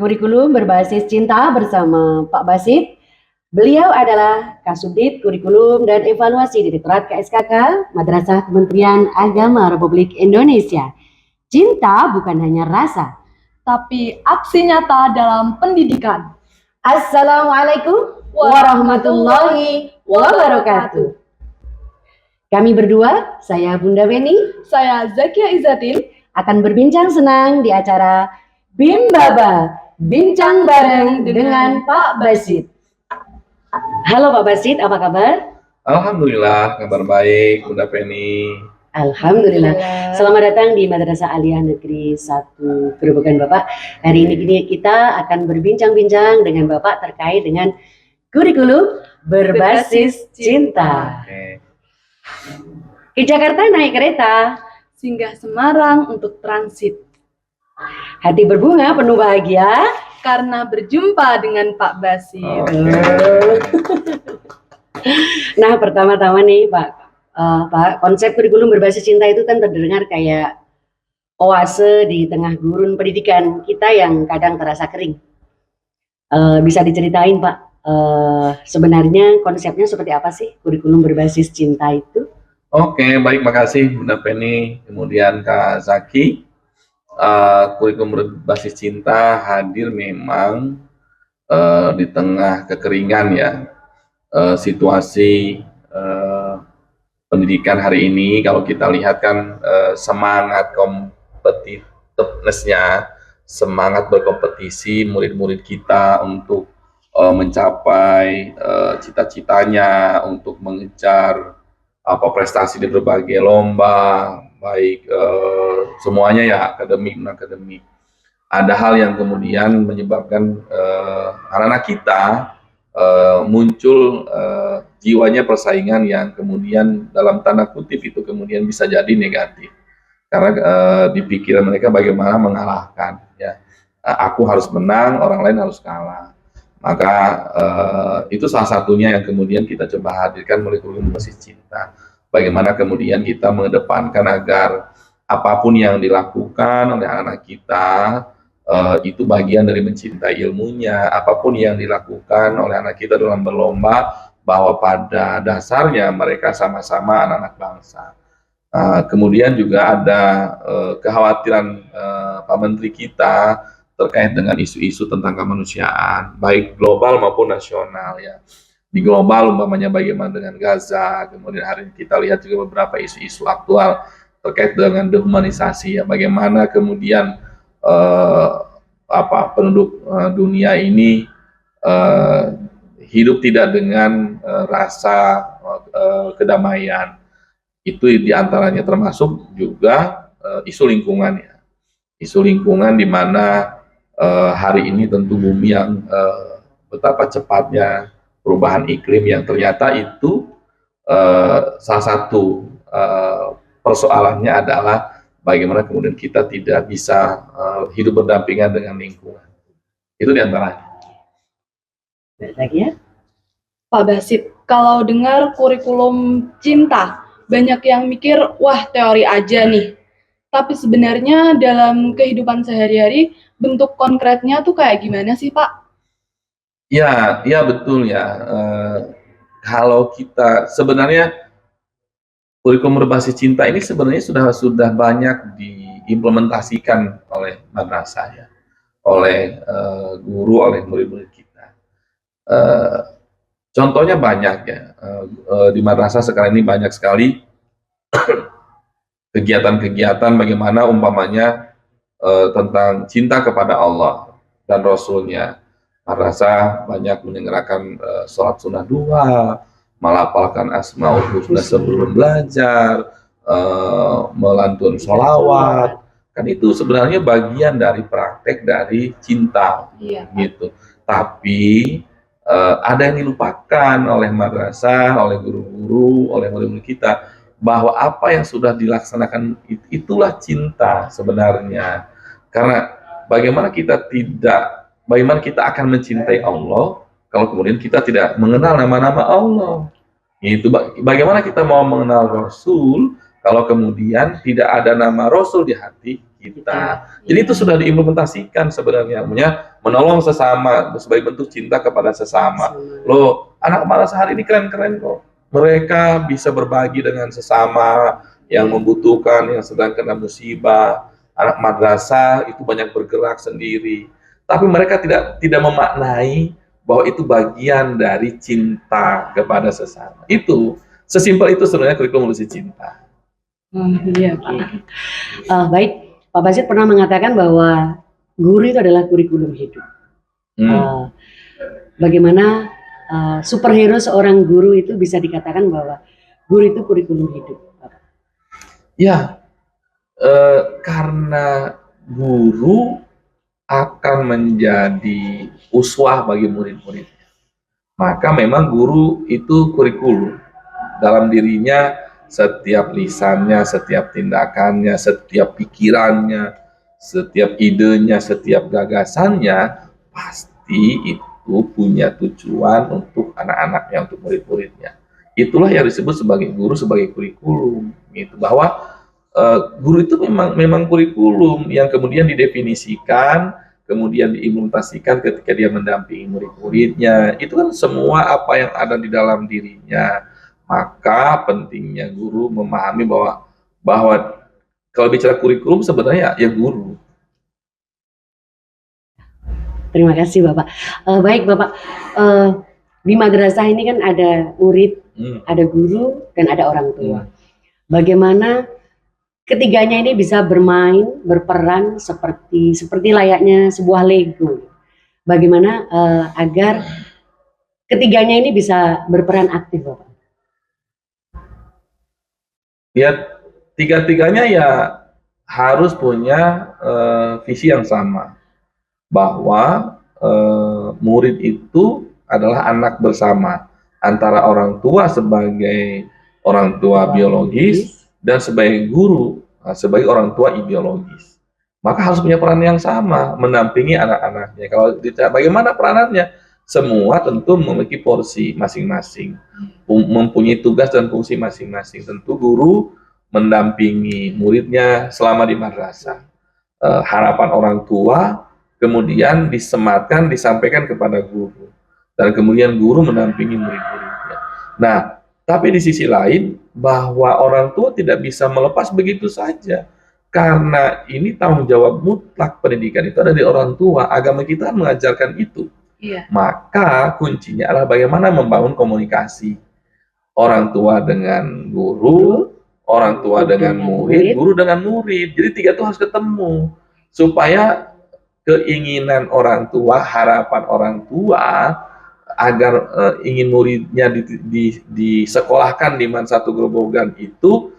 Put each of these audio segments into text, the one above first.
Kurikulum Berbasis Cinta bersama Pak Basit. Beliau adalah Kasubdit Kurikulum dan Evaluasi Direktorat KSKK Madrasah Kementerian Agama Republik Indonesia. Cinta bukan hanya rasa, tapi aksi nyata dalam pendidikan. Assalamualaikum warahmatullahi wabarakatuh. Kami berdua, saya Bunda Beni, Saya Zakia Izzatin, akan berbincang senang di acara Bimbaba, bincang bareng dengan Pak Basit. Halo Pak Basit, apa kabar? Alhamdulillah, kabar baik, Bunda Penny. Alhamdulillah. Selamat datang di Madrasah Aliyah Negeri 1 Gerobokan Bapak. Hari ini kita akan berbincang-bincang dengan Bapak terkait dengan kurikulum berbasis cinta. Oke. Ke Jakarta naik kereta, singgah Semarang untuk transit. hati berbunga penuh bahagia Karena berjumpa dengan Pak Basit. Nah, pertama-tama nih Pak, konsep kurikulum berbasis cinta itu kan terdengar kayak oase di tengah gurun pendidikan kita yang kadang terasa kering. Bisa diceritain Pak, sebenarnya konsepnya seperti apa sih kurikulum berbasis cinta itu? Oke, baik, makasih Bunda Penny, kemudian Kak Zaki. Kurikulum berbasis cinta hadir memang di tengah kekeringan ya, situasi pendidikan hari ini. Kalau kita lihat kan semangat competitiveness-nya, semangat berkompetisi murid-murid kita untuk mencapai cita-citanya, untuk mengejar prestasi di berbagai lomba, baik semuanya ya, akademik non akademik. Ada hal yang kemudian menyebabkan anak-anak kita muncul jiwanya persaingan yang kemudian dalam tanda kutip itu kemudian bisa jadi negatif, karena di pikiran mereka bagaimana mengalahkan ya. Aku harus menang, orang lain harus kalah. Maka itu salah satunya yang kemudian kita coba hadirkan melalui kurikulum berbasis cinta. Bagaimana kemudian kita mengedepankan agar apapun yang dilakukan oleh anak kita itu bagian dari mencintai ilmunya. Apapun yang dilakukan oleh anak kita dalam berlomba, bahwa pada dasarnya mereka sama-sama anak-anak bangsa. Kemudian juga ada kekhawatiran Pak Menteri kita terkait dengan isu-isu tentang kemanusiaan, baik global maupun nasional ya. Di global umpamanya bagaimana dengan Gaza, kemudian hari ini kita lihat juga beberapa isu-isu aktual terkait dengan dehumanisasi ya, bagaimana kemudian penduduk dunia ini hidup tidak dengan rasa kedamaian. Itu diantaranya termasuk juga isu lingkungan ya, isu lingkungan di mana hari ini tentu bumi yang betapa cepatnya perubahan iklim yang ternyata itu salah satu persoalannya adalah bagaimana kemudian kita tidak bisa hidup berdampingan dengan lingkungan. Itu diantaranya. Lagi ya? Pak Basit, kalau dengar kurikulum cinta, banyak yang mikir, wah teori aja nih. Tapi sebenarnya dalam kehidupan sehari-hari, bentuk konkretnya tuh kayak gimana sih Pak? Ya, ya betul ya. Kalau kita sebenarnya kurikulum berbasis cinta ini sebenarnya sudah banyak diimplementasikan oleh madrasah ya, oleh guru, oleh murid-murid kita. Contohnya banyak ya, di madrasah sekarang ini banyak sekali kegiatan-kegiatan bagaimana umpamanya tentang cinta kepada Allah dan Rasulnya. Madrasah banyak menyelenggarakan sholat sunnah duha, melafalkan asmaul husna sebelum belajar, melantun sholawat. Kan itu sebenarnya bagian dari praktek dari cinta, gitu. Tapi ada yang dilupakan oleh madrasah, oleh guru-guru, oleh murid-murid kita, bahwa apa yang sudah dilaksanakan itulah cinta sebenarnya. Karena bagaimana kita akan mencintai Allah kalau kemudian kita tidak mengenal nama-nama Allah. Itu bagaimana kita mau mengenal Rasul kalau kemudian tidak ada nama Rasul di hati kita. Jadi itu sudah diimplementasikan sebenarnya. menolong sesama sebagai bentuk cinta kepada sesama. Loh, anak madrasah hari ini keren-keren kok. Mereka bisa berbagi dengan sesama yang membutuhkan, yang sedang kena musibah. Anak madrasah itu banyak bergerak sendiri, tapi mereka tidak memaknai bahwa itu bagian dari cinta kepada sesama. Itu sesimpel itu sebenarnya kurikulum evolusi cinta. Iya, Pak. Baik, Pak Basit pernah mengatakan bahwa guru itu adalah kurikulum hidup. Bagaimana superhero seorang guru itu bisa dikatakan bahwa guru itu kurikulum hidup? Ya, karena guru akan menjadi uswah bagi murid-muridnya. Maka memang guru itu kurikulum. Dalam dirinya setiap lisannya, setiap tindakannya, setiap pikirannya, setiap idenya, setiap gagasannya pasti itu punya tujuan untuk anak-anaknya, untuk murid-muridnya. Itulah yang disebut sebagai guru, sebagai kurikulum. Gitu. Bahwa guru itu memang kurikulum yang kemudian didefinisikan, kemudian diimplementasikan ketika dia mendampingi murid-muridnya. Itu kan semua apa yang ada di dalam dirinya. Maka pentingnya guru memahami bahwa kalau bicara kurikulum sebenarnya ya guru. Terima kasih Bapak. Baik Bapak, di madrasah ini kan ada murid, ada guru, dan ada orang tua. Bagaimana ketiganya ini bisa bermain, berperan seperti layaknya sebuah Lego. Bagaimana agar ketiganya ini bisa berperan aktif, Bapak? Ya, tiga-tiganya ya harus punya visi yang sama, bahwa murid itu adalah anak bersama antara orang tua sebagai orang tua biologis dan sebagai guru sebagai orang tua ideologis. Maka harus punya peran yang sama mendampingi anak-anaknya. Kalau ditanya bagaimana peranannya, semua tentu memiliki porsi masing-masing, mempunyai tugas dan fungsi masing-masing. Tentu guru mendampingi muridnya selama di madrasah. Harapan orang tua kemudian disematkan, disampaikan kepada guru, dan kemudian guru mendampingi murid-muridnya. Nah, tapi di sisi lain bahwa orang tua tidak bisa melepas begitu saja, karena ini tanggung jawab mutlak pendidikan itu ada di orang tua. Agama kita mengajarkan itu. Iya. Maka kuncinya adalah bagaimana membangun komunikasi orang tua dengan guru, orang tua dengan murid, guru dengan murid. Jadi tiga itu harus ketemu supaya keinginan orang tua, harapan orang tua agar ingin muridnya disekolahkan di satu gerobogan itu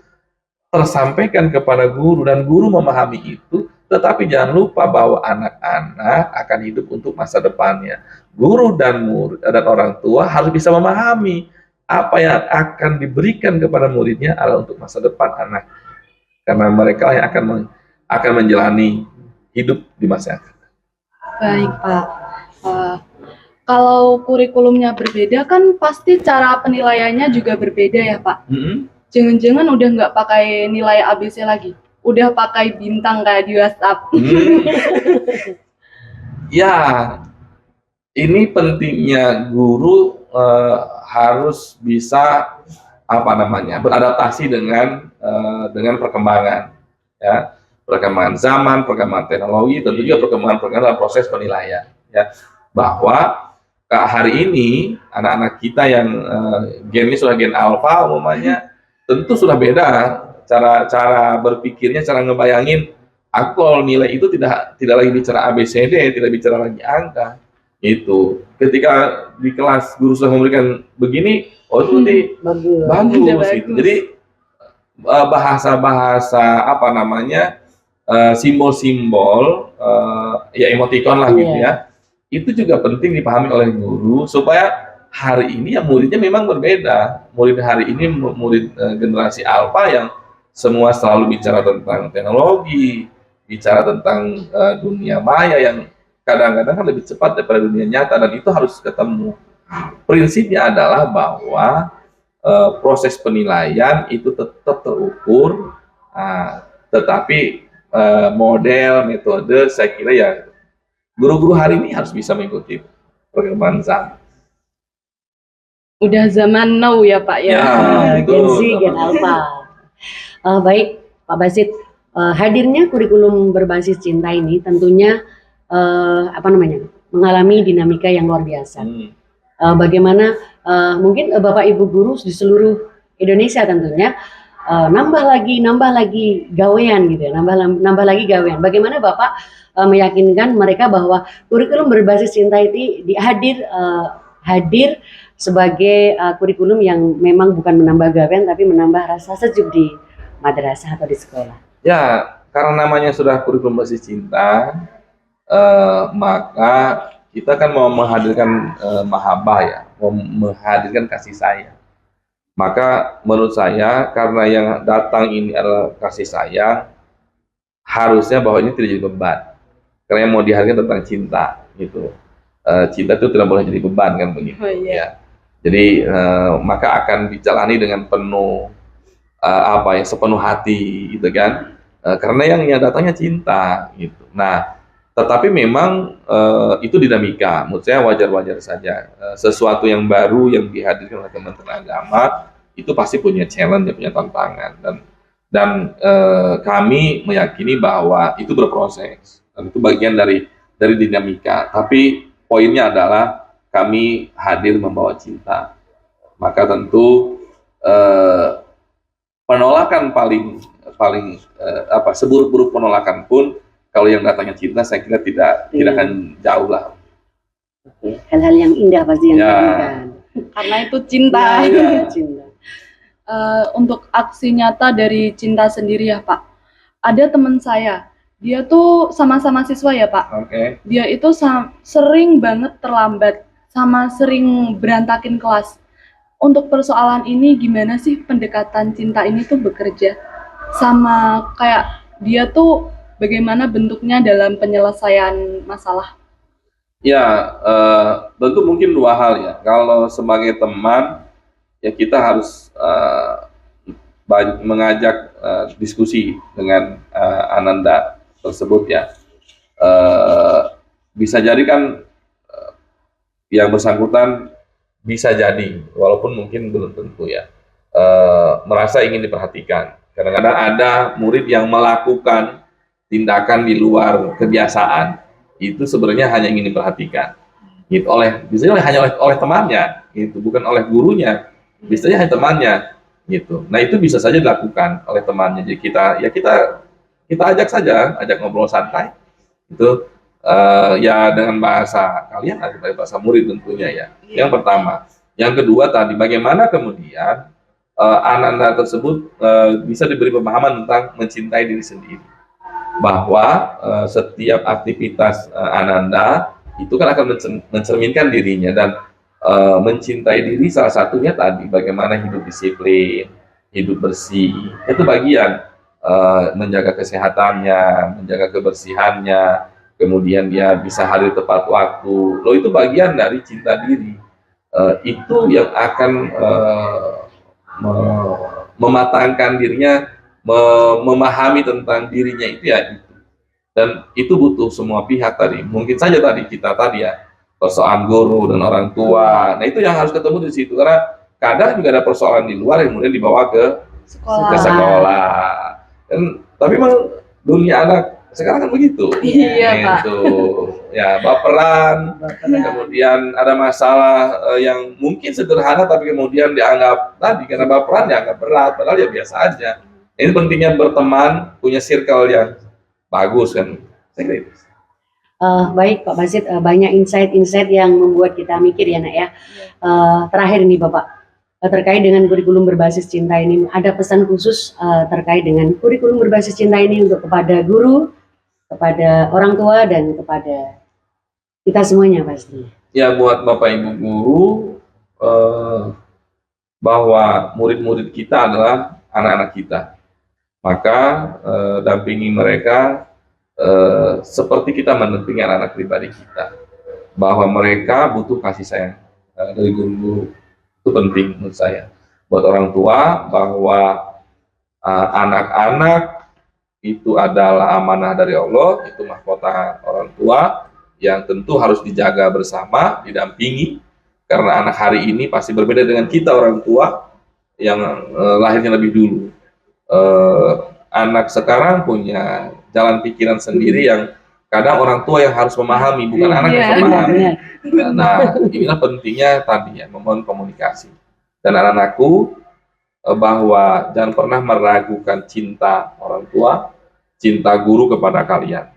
tersampaikan kepada guru, dan guru memahami itu. Tetapi jangan lupa bahwa anak-anak akan hidup untuk masa depannya. Guru dan murid dan orang tua harus bisa memahami apa yang akan diberikan kepada muridnya adalah untuk masa depan anak, karena mereka yang akan menjalani hidup di masa yang akan datang. Baik Pak, kalau kurikulumnya berbeda kan pasti cara penilaiannya juga berbeda ya Pak. Jangan-jangan udah nggak pakai nilai ABC lagi, udah pakai bintang kayak di WhatsApp. Ya, ini pentingnya guru harus bisa beradaptasi dengan perkembangan, ya, perkembangan zaman, perkembangan teknologi, tentu juga perkembangan dalam proses penilaian, ya, bahwa hari ini anak-anak kita yang gennya sudah gen alfa umumnya, tentu sudah beda cara berpikirnya, cara ngebayangin. Aku kalau nilai itu tidak lagi bicara ABCD, tidak bicara lagi angka. Itu ketika di kelas guru sudah memberikan begini, oh itu bagus gitu. Jadi bahasa simbol-simbol, ya emoticon lah gitu ya. Itu juga penting dipahami oleh guru supaya hari ini ya muridnya memang berbeda. Murid hari ini murid generasi alfa yang semua selalu bicara tentang teknologi, bicara tentang dunia maya yang kadang-kadang kan lebih cepat daripada dunia nyata, dan itu harus ketemu. Prinsipnya adalah bahwa proses penilaian itu tetap terukur, tetapi model, metode saya kira ya guru-guru hari ini harus bisa mengikuti perkembangan zaman. Udah zaman now ya Pak ya. itu Gen Z, Gen Alpha. Baik, Pak Basit, hadirnya kurikulum berbasis cinta ini tentunya mengalami dinamika yang luar biasa. Bagaimana mungkin Bapak Ibu guru di seluruh Indonesia tentunya nambah lagi gawean gitu ya, nambah lagi gawean. Bagaimana Bapak meyakinkan mereka bahwa kurikulum berbasis cinta itu hadir sebagai kurikulum yang memang bukan menambah gawean tapi menambah rasa sejuk di madrasah atau di sekolah. Ya, karena namanya sudah kurikulum berbasis cinta, maka kita kan mau menghadirkan mahabbah ya, mau menghadirkan kasih sayang. Maka menurut saya karena yang datang ini adalah kasih sayang, harusnya bahwa ini tidak jadi beban. Karena yang mau dihadirkan tentang cinta gitu. Cinta itu tidak boleh jadi beban kan begitu. Oh, iya. Ya. Jadi maka akan dijalani dengan penuh sepenuh hati gitu kan. Karena yang datangnya cinta gitu. Nah, tetapi memang itu dinamika. Menurut saya wajar-wajar saja. Sesuatu yang baru yang dihadirkan oleh Kementerian Agama itu pasti punya challenge, punya tantangan, dan kami meyakini bahwa itu berproses dan itu bagian dari dinamika. Tapi poinnya adalah kami hadir membawa cinta. Maka tentu penolakan paling seburuk-buruk penolakan pun kalau yang datangnya cinta, saya kira tidak akan jauh lah. Oke. Hal-hal yang indah pasti yang diberikan. Karena itu cinta. Cinta. Untuk aksi nyata dari cinta sendiri ya Pak. Ada teman saya, dia tuh sama-sama siswa ya Pak. Oke. Dia itu sering banget terlambat, sama sering berantakin kelas. Untuk persoalan ini gimana sih pendekatan cinta ini tuh bekerja? Sama kayak dia tuh bagaimana bentuknya dalam penyelesaian masalah? Ya, tentu mungkin dua hal ya. Kalau sebagai teman, ya kita harus mengajak diskusi dengan Ananda tersebut ya. Bisa jadi kan yang bersangkutan bisa jadi, walaupun mungkin belum tentu ya, merasa ingin diperhatikan. Kadang-kadang ada murid yang melakukan tindakan di luar kebiasaan, itu sebenarnya hanya ingin diperhatikan. Gitu, hanya oleh temannya, gitu, bukan oleh gurunya. Biasanya hanya temannya, gitu. Nah itu bisa saja dilakukan oleh temannya. Jadi kita ajak ngobrol santai, itu ya dengan bahasa kalian, bahasa murid tentunya ya. Yang pertama, yang kedua tadi bagaimana kemudian anak-anak tersebut bisa diberi pemahaman tentang mencintai diri sendiri, bahwa setiap aktivitas Ananda itu kan akan mencerminkan dirinya dan mencintai diri salah satunya tadi bagaimana hidup disiplin, hidup bersih, itu bagian menjaga kesehatannya, menjaga kebersihannya, kemudian dia bisa hadir tepat waktu. Loh itu bagian dari cinta diri. Itu yang akan mematangkan dirinya, memahami tentang dirinya itu ya itu. Dan itu butuh semua pihak tadi. Mungkin saja tadi kita tadi ya, persoalan guru dan orang tua. Nah itu yang harus ketemu di situ, karena kadang juga ada persoalan di luar yang kemudian dibawa ke sekolah. Tapi memang dunia anak sekarang kan begitu. Iya Pak. Gitu. Ya baperan, kemudian ada masalah yang mungkin sederhana tapi kemudian dianggap tadi karena baperan dianggap berat, padahal ya biasa aja. Ini pentingnya berteman, punya circle yang bagus kan. Saya kira itu. Baik Pak Basit, banyak insight-insight yang membuat kita mikir ya nak ya. Terakhir nih Bapak, terkait dengan kurikulum berbasis cinta ini, ada pesan khusus terkait dengan kurikulum berbasis cinta ini untuk kepada guru, kepada orang tua, dan kepada kita semuanya pasti. Ya buat Bapak Ibu guru, bahwa murid-murid kita adalah anak-anak kita. Maka dampingi mereka seperti kita mendampingi anak-anak pribadi kita. Bahwa mereka butuh kasih sayang dari guru-guru. Itu penting menurut saya. Buat orang tua, bahwa anak-anak itu adalah amanah dari Allah, itu mahkota orang tua, yang tentu harus dijaga bersama, didampingi, karena anak hari ini pasti berbeda dengan kita orang tua yang lahirnya lebih dulu. Anak sekarang punya jalan pikiran sendiri yang kadang orang tua yang harus memahami, bukan anak yang memahami. Nah, inilah pentingnya tadi ya, membangun komunikasi. Dan anak-anakku, bahwa jangan pernah meragukan cinta orang tua, cinta guru kepada kalian.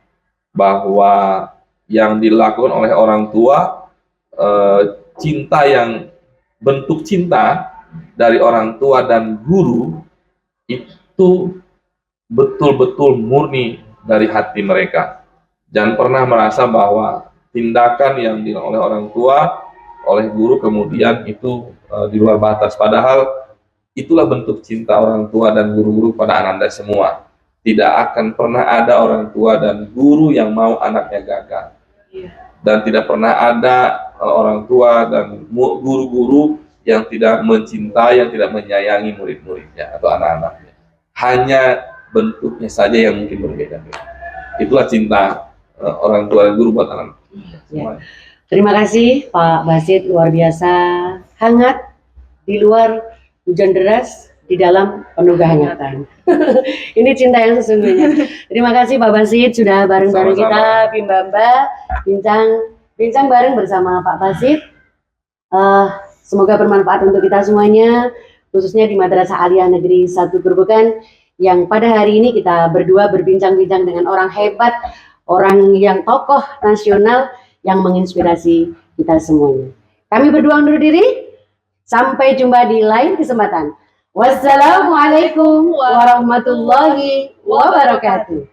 Bahwa yang dilakukan oleh orang tua, cinta yang bentuk cinta dari orang tua dan guru itu betul-betul murni dari hati mereka. Jangan pernah merasa bahwa tindakan yang dilakukan oleh orang tua, oleh guru kemudian itu di luar batas. Padahal itulah bentuk cinta orang tua dan guru-guru pada anak Anda semua. Tidak akan pernah ada orang tua dan guru yang mau anaknya gagal. Dan tidak pernah ada orang tua dan guru-guru yang tidak mencintai, yang tidak menyayangi murid-muridnya atau anak-anaknya. Hanya bentuknya saja yang mungkin berbeda-beda. Itulah cinta orang tua dan guru buat anak. Ya. Terima kasih Pak Basit, luar biasa hangat di luar hujan deras, di dalam penuh kehangatan. Ini cinta yang sesungguhnya. Terima kasih Pak Basit sudah bareng-bareng kita, Pimbamba, bincang bareng bersama Pak Basit. Semoga bermanfaat untuk kita semuanya, khususnya di Madrasah Aliyah Negeri 1 Grobogan, yang pada hari ini kita berdua berbincang-bincang dengan orang hebat, orang yang tokoh nasional yang menginspirasi kita semuanya. Kami berdua undur diri. Sampai jumpa di lain kesempatan. Wassalamualaikum warahmatullahi wabarakatuh.